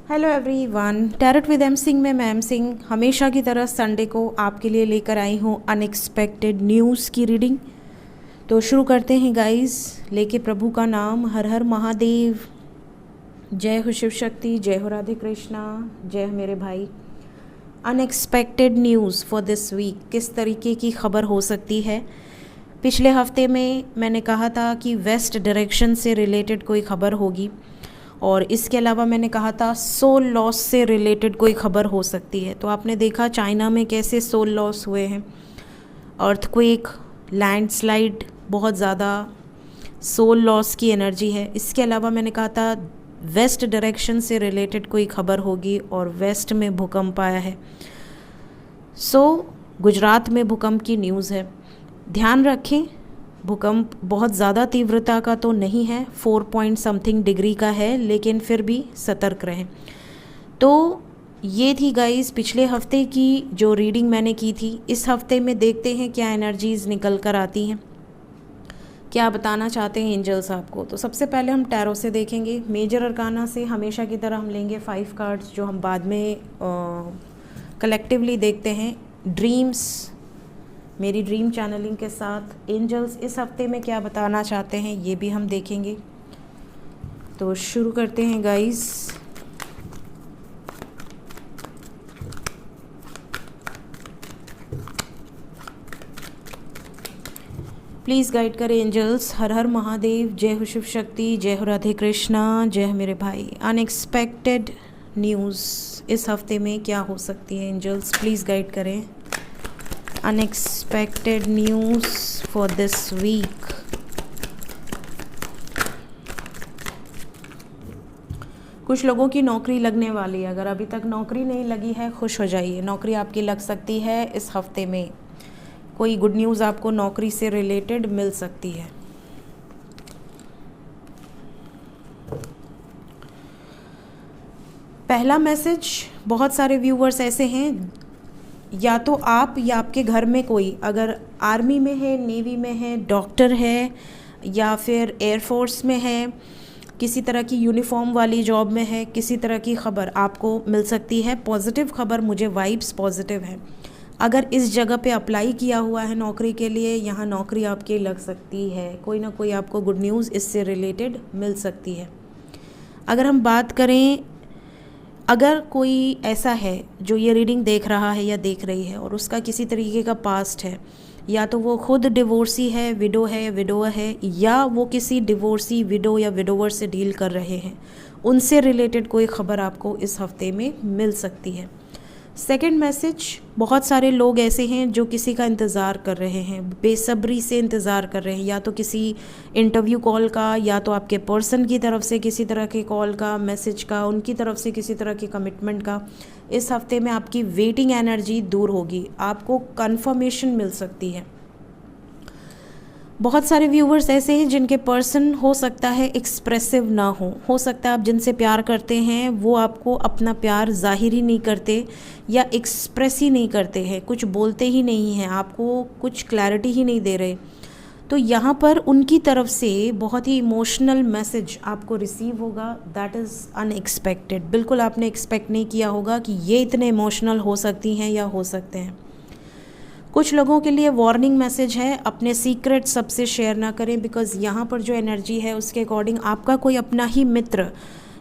Hello everyone, tarot with M Singh में मैं M Singh हमेशा की तरह संडे को आपके लिए लेकर आई हूँ अनएक्सपेक्टेड न्यूज़ की रीडिंग। तो शुरू करते हैं गाइस, लेके प्रभु का नाम। हर हर महादेव, जय हो शिव शक्ति, जय हो राधे कृष्णा, जय हो मेरे भाई। Unexpected news for this week, किस तरीके की खबर हो सकती है। पिछले हफ्ते में मैंने कहा था कि वेस्ट डायरेक्शन से रिलेटेड कोई खबर होगी, और इसके अलावा मैंने कहा था सोल लॉस से रिलेटेड कोई खबर हो सकती है। तो आपने देखा चाइना में कैसे सोल लॉस हुए हैं, अर्थक्वेक, लैंडस्लाइड, बहुत ज़्यादा सोल लॉस की एनर्जी है। इसके अलावा मैंने कहा था वेस्ट डायरेक्शन से रिलेटेड कोई खबर होगी, और वेस्ट में भूकंप आया है। गुजरात में भूकंप की न्यूज़ है। ध्यान रखें, भूकंप बहुत ज़्यादा तीव्रता का तो नहीं है, 4 पॉइंट समथिंग डिग्री का है, लेकिन फिर भी सतर्क रहें। तो ये थी गाइस पिछले हफ्ते की जो रीडिंग मैंने की थी। इस हफ्ते में देखते हैं क्या एनर्जीज़ निकल कर आती हैं, क्या बताना चाहते हैं एंजल्स आपको। तो सबसे पहले हम टैरो से देखेंगे। मेजर अरकाना से हमेशा की तरह हम लेंगे 5 कार्ड्स, जो हम बाद में कलेक्टिवली देखते हैं। ड्रीम्स, मेरी ड्रीम चैनलिंग के साथ एंजल्स इस हफ्ते में क्या बताना चाहते हैं, ये भी हम देखेंगे। तो शुरू करते हैं गाइस। प्लीज़ गाइड करें एंजल्स। हर हर महादेव, जय हो शिव शक्ति, जय हो राधे कृष्णा, जय हो मेरे भाई। अनएक्सपेक्टेड न्यूज़ इस हफ्ते में क्या हो सकती है एंजल्स, प्लीज़ गाइड करें। Unexpected news for this week. कुछ लोगों की नौकरी लगने वाली है। अगर अभी तक नौकरी नहीं लगी है, खुश हो जाइए, नौकरी आपकी लग सकती है इस हफ्ते में। कोई गुड न्यूज़ आपको नौकरी से रिलेटेड मिल सकती है। पहला मैसेज, बहुत सारे व्यूवर्स ऐसे हैं, या तो आप या आपके घर में कोई अगर आर्मी में है, नेवी में है, डॉक्टर है, या फिर एयरफोर्स में है, किसी तरह की यूनिफॉर्म वाली जॉब में है, किसी तरह की खबर आपको मिल सकती है। पॉजिटिव खबर, मुझे वाइब्स पॉजिटिव है। अगर इस जगह पे अप्लाई किया हुआ है नौकरी के लिए, यहाँ नौकरी आपकी लग सकती है। कोई ना कोई आपको गुड न्यूज़ इससे रिलेटेड मिल सकती है। अगर हम बात करें, अगर कोई ऐसा है जो ये रीडिंग देख रहा है या देख रही है और उसका किसी तरीके का पास्ट है, या तो वो खुद डिवोर्सी है, विडो है, विडोवर है, या वो किसी डिवोर्सी, विडो या विडोवर से डील कर रहे हैं, उनसे रिलेटेड कोई खबर आपको इस हफ्ते में मिल सकती है। सेकंड मैसेज, बहुत सारे लोग ऐसे हैं जो किसी का इंतज़ार कर रहे हैं, बेसब्री से इंतज़ार कर रहे हैं, या तो किसी इंटरव्यू कॉल का, या तो आपके पर्सन की तरफ से किसी तरह के कॉल का, मैसेज का, उनकी तरफ से किसी तरह के कमिटमेंट का। इस हफ्ते में आपकी वेटिंग एनर्जी दूर होगी, आपको कंफर्मेशन मिल सकती है। बहुत सारे व्यूवर्स ऐसे हैं जिनके पर्सन हो सकता है एक्सप्रेसिव ना हो सकता है आप जिनसे प्यार करते हैं वो आपको अपना प्यार जाहिर ही नहीं करते या एक्सप्रेस ही नहीं करते हैं, कुछ बोलते ही नहीं हैं, आपको कुछ क्लैरिटी ही नहीं दे रहे। तो यहाँ पर उनकी तरफ से बहुत ही इमोशनल मैसेज आपको रिसीव होगा, दैट इज़ अनएक्सपेक्टेड। बिल्कुल आपने एक्सपेक्ट नहीं किया होगा कि ये इतने इमोशनल हो सकती हैं या हो सकते हैं। कुछ लोगों के लिए वार्निंग मैसेज है, अपने सीक्रेट सबसे शेयर ना करें, बिकॉज़ यहाँ पर जो एनर्जी है उसके अकॉर्डिंग आपका कोई अपना ही मित्र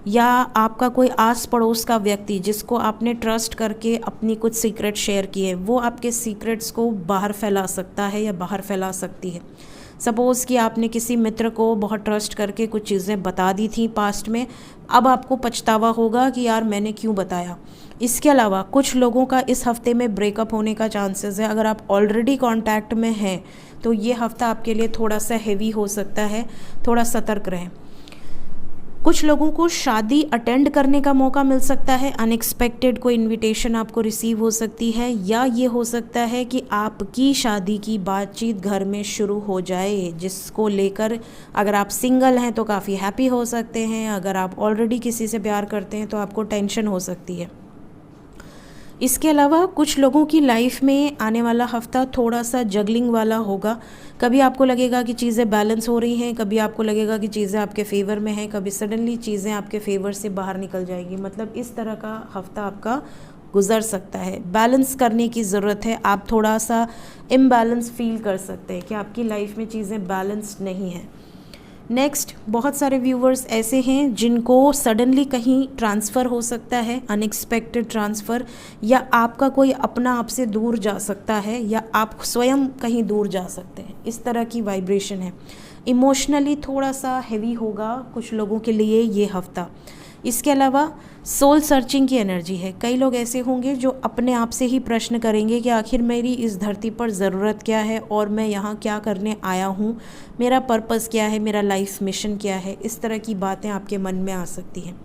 या आपका कोई आस पड़ोस का व्यक्ति जिसको आपने ट्रस्ट करके अपनी कुछ सीक्रेट शेयर किए, वो आपके सीक्रेट्स को बाहर फैला सकता है या बाहर फैला सकती है। सपोज़ कि आपने किसी मित्र को बहुत ट्रस्ट करके कुछ चीज़ें बता दी थी पास्ट में, अब आपको पछतावा होगा कि यार मैंने क्यों बताया। इसके अलावा कुछ लोगों का इस हफ्ते में ब्रेकअप होने का चांसेस है। अगर आप ऑलरेडी कांटेक्ट में हैं तो ये हफ्ता आपके लिए थोड़ा सा हेवी हो सकता है, थोड़ा सतर्क रहें। कुछ लोगों को शादी अटेंड करने का मौका मिल सकता है, अनएक्सपेक्टेड कोई इनविटेशन आपको रिसीव हो सकती है, या ये हो सकता है कि आपकी शादी की बातचीत घर में शुरू हो जाए, जिसको लेकर अगर आप सिंगल हैं तो काफ़ी हैप्पी हो सकते हैं, अगर आप ऑलरेडी किसी से प्यार करते हैं तो आपको टेंशन हो सकती है। इसके अलावा कुछ लोगों की लाइफ में आने वाला हफ्ता थोड़ा सा जगलिंग वाला होगा। कभी आपको लगेगा कि चीज़ें बैलेंस हो रही हैं, कभी आपको लगेगा कि चीज़ें आपके फेवर में हैं, कभी सडनली चीज़ें आपके फेवर से बाहर निकल जाएगी। मतलब इस तरह का हफ्ता आपका गुजर सकता है। बैलेंस करने की ज़रूरत है। आप थोड़ा सा इम्बैलेंस फील कर सकते हैं कि आपकी लाइफ में चीज़ें बैलेंस्ड नहीं हैं। नेक्स्ट, बहुत सारे व्यूवर्स ऐसे हैं जिनको सडनली कहीं ट्रांसफ़र हो सकता है, अनएक्सपेक्टेड ट्रांसफ़र, या आपका कोई अपना आपसे दूर जा सकता है, या आप स्वयं कहीं दूर जा सकते हैं। इस तरह की वाइब्रेशन है। इमोशनली थोड़ा सा हैवी होगा कुछ लोगों के लिए ये हफ्ता। इसके अलावा सोल सर्चिंग की एनर्जी है। कई लोग ऐसे होंगे जो अपने आप से ही प्रश्न करेंगे कि आखिर मेरी इस धरती पर ज़रूरत क्या है और मैं यहाँ क्या करने आया हूँ, मेरा पर्पस क्या है, मेरा लाइफ मिशन क्या है। इस तरह की बातें आपके मन में आ सकती हैं।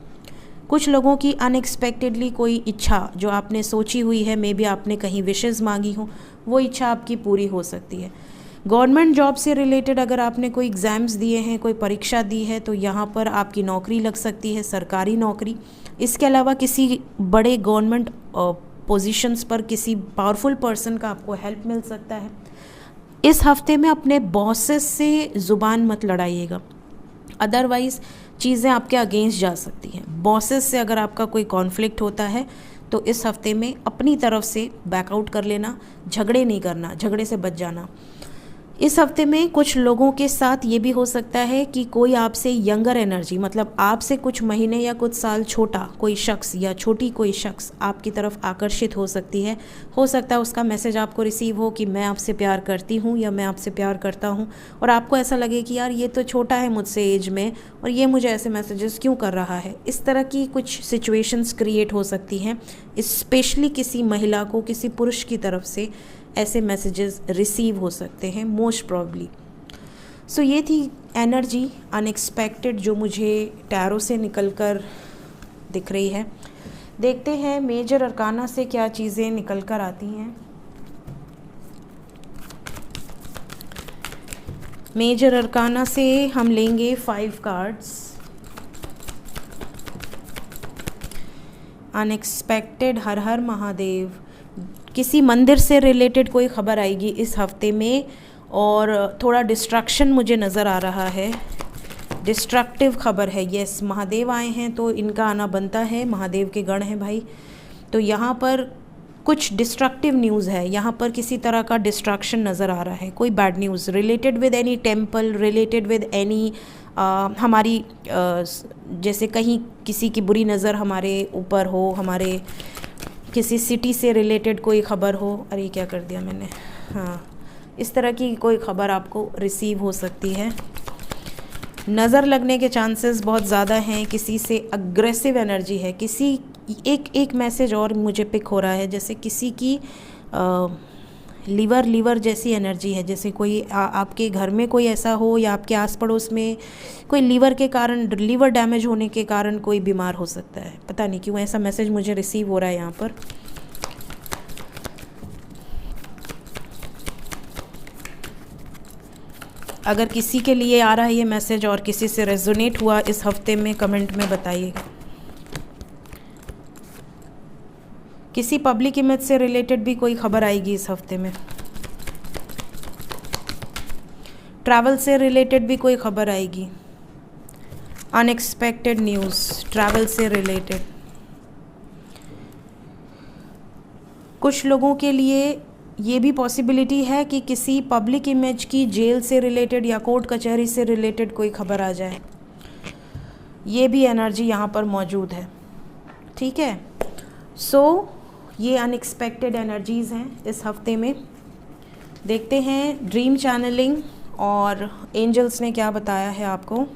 कुछ लोगों की अनएक्सपेक्टेडली कोई इच्छा जो आपने सोची हुई है, मे बी आपने कहीं विशेज़ मांगी हो, वो इच्छा आपकी पूरी हो सकती है। गवर्नमेंट जॉब से रिलेटेड अगर आपने कोई एग्ज़ाम्स दिए हैं, कोई परीक्षा दी है, तो यहाँ पर आपकी नौकरी लग सकती है, सरकारी नौकरी। इसके अलावा किसी बड़े गवर्नमेंट पोजीशंस पर किसी पावरफुल पर्सन का आपको हेल्प मिल सकता है। इस हफ्ते में अपने बॉसेस से ज़ुबान मत लड़ाइएगा, अदरवाइज़ चीज़ें आपके अगेंस्ट जा सकती हैं। बॉसेस से अगर आपका कोई कॉन्फ्लिक्ट होता है तो इस हफ्ते में अपनी तरफ से बैकआउट कर लेना, झगड़े नहीं करना, झगड़े से बच जाना। इस हफ्ते में कुछ लोगों के साथ ये भी हो सकता है कि कोई आपसे यंगर एनर्जी, मतलब आपसे कुछ महीने या कुछ साल छोटा कोई शख्स या छोटी कोई शख्स आपकी तरफ आकर्षित हो सकती है। हो सकता है उसका मैसेज आपको रिसीव हो कि मैं आपसे प्यार करती हूँ या मैं आपसे प्यार करता हूँ, और आपको ऐसा लगे कि यार ये तो छोटा है मुझसे एज में और ये मुझे ऐसे मैसेजेस क्यों कर रहा है। इस तरह की कुछ सिचुएशंस क्रिएट हो सकती हैं, स्पेशली किसी महिला को किसी पुरुष की तरफ से ऐसे मैसेजेस रिसीव हो सकते हैं मोस्ट प्रॉब्ली। सो ये थी एनर्जी अनएक्सपेक्टेड जो मुझे टैरो से निकल कर दिख रही है। देखते हैं मेजर अरकाना से क्या चीज़ें निकल कर आती हैं। मेजर अरकाना से हम लेंगे 5 कार्ड्स। अनएक्सपेक्टेड, हर हर महादेव। किसी मंदिर से रिलेटेड कोई ख़बर आएगी इस हफ्ते में, और थोड़ा डिस्ट्रक्शन मुझे नज़र आ रहा है, डिस्ट्रक्टिव खबर है। यस, महादेव आए हैं तो इनका आना बनता है, महादेव के गण हैं भाई। तो यहाँ पर कुछ डिस्ट्रक्टिव न्यूज़ है, यहाँ पर किसी तरह का डिस्ट्रक्शन नज़र आ रहा है, कोई bad news related with any temple, related with any हमारी जैसे कहीं किसी की बुरी नज़र हमारे ऊपर हो, हमारे किसी सिटी से रिलेटेड कोई ख़बर हो। अरे क्या कर दिया मैंने, हाँ, इस तरह की कोई ख़बर आपको रिसीव हो सकती है। नज़र लगने के चांसेस बहुत ज़्यादा हैं। किसी से अग्रेसिव एनर्जी है, किसी एक मैसेज और मुझे पिक हो रहा है, जैसे किसी की लीवर जैसी एनर्जी है, जैसे कोई आपके घर में कोई ऐसा हो या आपके आस पड़ोस में कोई लीवर के कारण, लीवर डैमेज होने के कारण कोई बीमार हो सकता है। पता नहीं क्यों ऐसा मैसेज मुझे रिसीव हो रहा है यहाँ पर। अगर किसी के लिए आ रहा है ये मैसेज और किसी से रेजोनेट हुआ इस हफ्ते में, कमेंट में बताइएगा। किसी पब्लिक इमेज से रिलेटेड भी कोई खबर आएगी इस हफ्ते में। ट्रैवल से रिलेटेड भी कोई खबर आएगी, अनएक्सपेक्टेड न्यूज़ ट्रैवल से रिलेटेड। कुछ लोगों के लिए ये भी पॉसिबिलिटी है कि किसी पब्लिक इमेज की जेल से रिलेटेड या कोर्ट कचहरी से रिलेटेड कोई खबर आ जाए। ये भी एनर्जी यहाँ पर मौजूद है, ठीक है। सो ये अनएक्सपेक्टेड एनर्जीज़ हैं इस हफ्ते में। देखते हैं ड्रीम चैनलिंग और एंजल्स ने क्या बताया है आपको।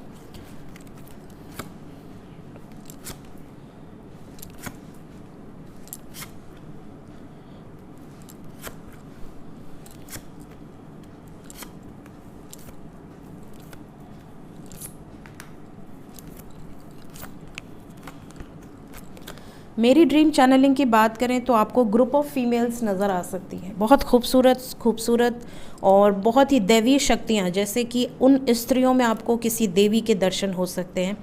मेरी ड्रीम चैनलिंग की बात करें तो आपको ग्रुप ऑफ फीमेल्स नज़र आ सकती है, बहुत खूबसूरत और बहुत ही दैवीय शक्तियाँ, जैसे कि उन स्त्रियों में आपको किसी देवी के दर्शन हो सकते हैं।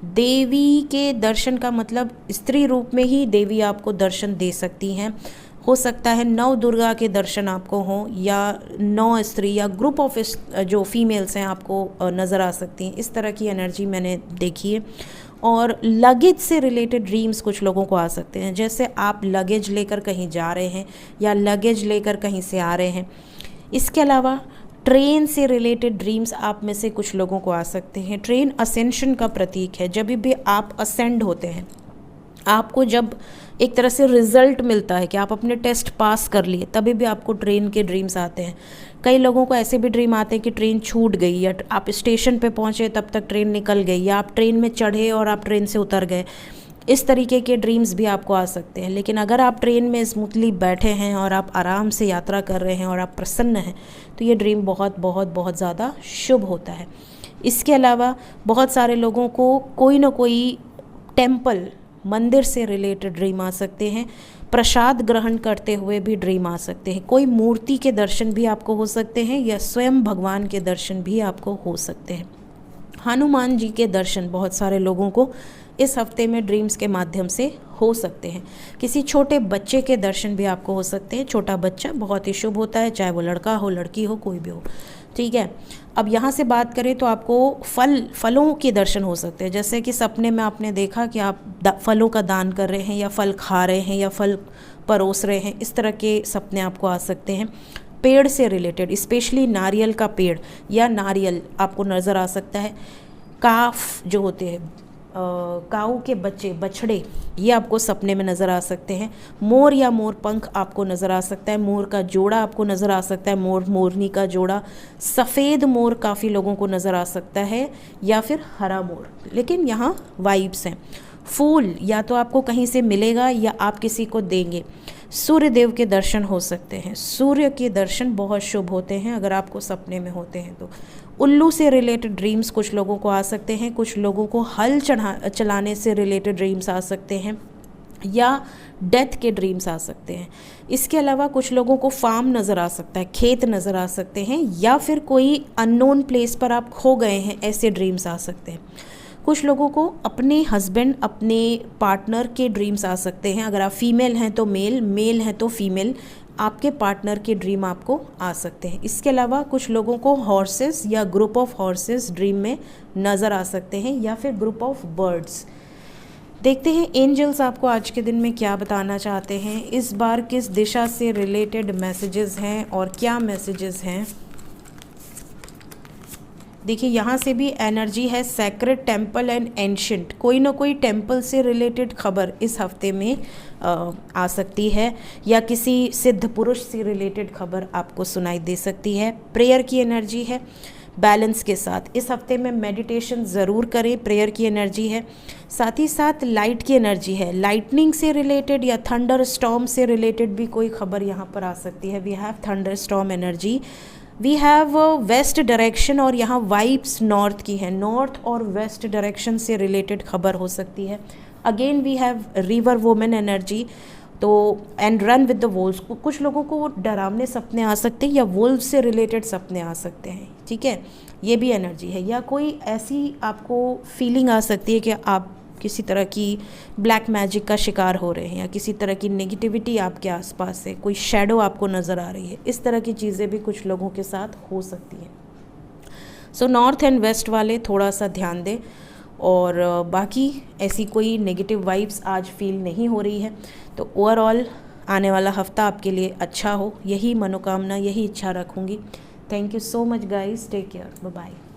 देवी के दर्शन का मतलब स्त्री रूप में ही देवी आपको दर्शन दे सकती हैं। हो सकता है 9 दुर्गा के दर्शन आपको हों, या 9 स्त्री या ग्रुप ऑफ जो फीमेल्स हैं आपको नज़र आ सकती हैं। इस तरह की एनर्जी मैंने देखी है। और लगेज से रिलेटेड ड्रीम्स कुछ लोगों को आ सकते हैं, जैसे आप लगेज लेकर कहीं जा रहे हैं या लगेज लेकर कहीं से आ रहे हैं। इसके अलावा ट्रेन से रिलेटेड ड्रीम्स आप में से कुछ लोगों को आ सकते हैं। ट्रेन असेंशन का प्रतीक है। जब भी आप असेंड होते हैं, आपको जब एक तरह से रिजल्ट मिलता है कि आप अपने टेस्ट पास कर लिए, तभी भी आपको ट्रेन के ड्रीम्स आते हैं। कई लोगों को ऐसे भी ड्रीम आते हैं कि ट्रेन छूट गई, या आप स्टेशन पे पहुंचे तब तक ट्रेन निकल गई, या आप ट्रेन में चढ़े और आप ट्रेन से उतर गए। इस तरीके के ड्रीम्स भी आपको आ सकते हैं। लेकिन अगर आप ट्रेन में स्मूथली बैठे हैं और आप आराम से यात्रा कर रहे हैं और आप प्रसन्न हैं, तो ये ड्रीम बहुत बहुत बहुत ज़्यादा शुभ होता है। इसके अलावा बहुत सारे लोगों को कोई ना कोई टेम्पल, मंदिर से रिलेटेड ड्रीम आ सकते हैं। प्रसाद ग्रहण करते हुए भी ड्रीम आ सकते हैं। कोई मूर्ति के दर्शन भी आपको हो सकते हैं, या स्वयं भगवान के दर्शन भी आपको हो सकते हैं। हनुमान जी के दर्शन बहुत सारे लोगों को इस हफ्ते में ड्रीम्स के माध्यम से हो सकते हैं। किसी छोटे बच्चे के दर्शन भी आपको हो सकते हैं। छोटा बच्चा बहुत ही शुभ होता है, चाहे वो लड़का हो, लड़की हो, कोई भी हो। ठीक है। अब यहाँ से बात करें तो आपको फलों के दर्शन हो सकते हैं। जैसे कि सपने में आपने देखा कि आप फलों का दान कर रहे हैं, या फल खा रहे हैं, या फल परोस रहे हैं। इस तरह के सपने आपको आ सकते हैं। पेड़ से रिलेटेड, स्पेशली नारियल का पेड़ या नारियल आपको नज़र आ सकता है। काफ जो होते हैं, काऊ के बच्चे, बछड़े, ये आपको सपने में नज़र आ सकते हैं। मोर या मोर पंख आपको नज़र आ सकता है। मोर का जोड़ा आपको नज़र आ सकता है। मोर मोरनी का जोड़ा, सफ़ेद मोर काफ़ी लोगों को नज़र आ सकता है, या फिर हरा मोर। लेकिन यहाँ वाइब्स हैं। फूल या तो आपको कहीं से मिलेगा या आप किसी को देंगे। सूर्य देव के दर्शन हो सकते हैं। सूर्य के दर्शन बहुत शुभ होते हैं अगर आपको सपने में होते हैं तो। उल्लू से रिलेटेड ड्रीम्स कुछ लोगों को आ सकते हैं। कुछ लोगों को हल चलाने से रिलेटेड ड्रीम्स आ सकते हैं, या डेथ के ड्रीम्स आ सकते हैं। इसके अलावा कुछ लोगों को फार्म नज़र आ सकता है, खेत नज़र आ सकते हैं, या फिर कोई अननोन प्लेस पर आप खो गए हैं, ऐसे ड्रीम्स आ सकते हैं। कुछ लोगों को अपने हस्बैंड, अपने पार्टनर के ड्रीम्स आ सकते हैं। अगर आप फीमेल हैं तो मेल, मेल हैं तो फीमेल, आपके पार्टनर के ड्रीम आपको आ सकते हैं। इसके अलावा कुछ लोगों को हॉर्सेस या ग्रुप ऑफ हॉर्सेस ड्रीम में नज़र आ सकते हैं, या फिर ग्रुप ऑफ बर्ड्स। देखते हैं एंजल्स आपको आज के दिन में क्या बताना चाहते हैं। इस बार किस दिशा से रिलेटेड मैसेजेस हैं और क्या मैसेजेस हैं। देखिए यहाँ से भी एनर्जी है सैक्रेड टेम्पल एंड एंशिएंट। कोई ना कोई टेम्पल से रिलेटेड खबर इस हफ्ते में आ सकती है, या किसी सिद्ध पुरुष से रिलेटेड खबर आपको सुनाई दे सकती है। प्रेयर की एनर्जी है बैलेंस के साथ। इस हफ्ते में मेडिटेशन ज़रूर करें, प्रेयर की एनर्जी है। साथ ही साथ लाइट की एनर्जी है। लाइटनिंग से रिलेटेड या थंडर स्टॉर्म से रिलेटेड भी कोई खबर यहाँ पर आ सकती है। We have thunder storm energy, we have west direction, और यहाँ वाइब्स नॉर्थ की है। नॉर्थ और वेस्ट डायरेक्शन से रिलेटेड खबर हो सकती है। Again we have river women energy, तो and run with the wolves. कुछ लोगों को डरावने सपने आ सकते हैं, या वोल्व से रिलेटेड सपने आ सकते हैं। ठीक है, ये भी एनर्जी है। या कोई ऐसी आपको फीलिंग आ सकती है कि आप किसी तरह की ब्लैक मैजिक का शिकार हो रहे हैं, या किसी तरह की नेगेटिविटी आपके आसपास है, कोई शैडो आपको नज़र आ रही है। इस तरह की चीज़ें भी कुछ लोगों के साथ हो सकती हैं। सो नॉर्थ एंड वेस्ट वाले थोड़ा सा ध्यान दें, और बाकी ऐसी कोई नेगेटिव वाइब्स आज फील नहीं हो रही है। तो ओवरऑल आने वाला हफ्ता आपके लिए अच्छा हो, यही मनोकामना, यही इच्छा रखूँगी। Thank you so much guys, take care, bye bye.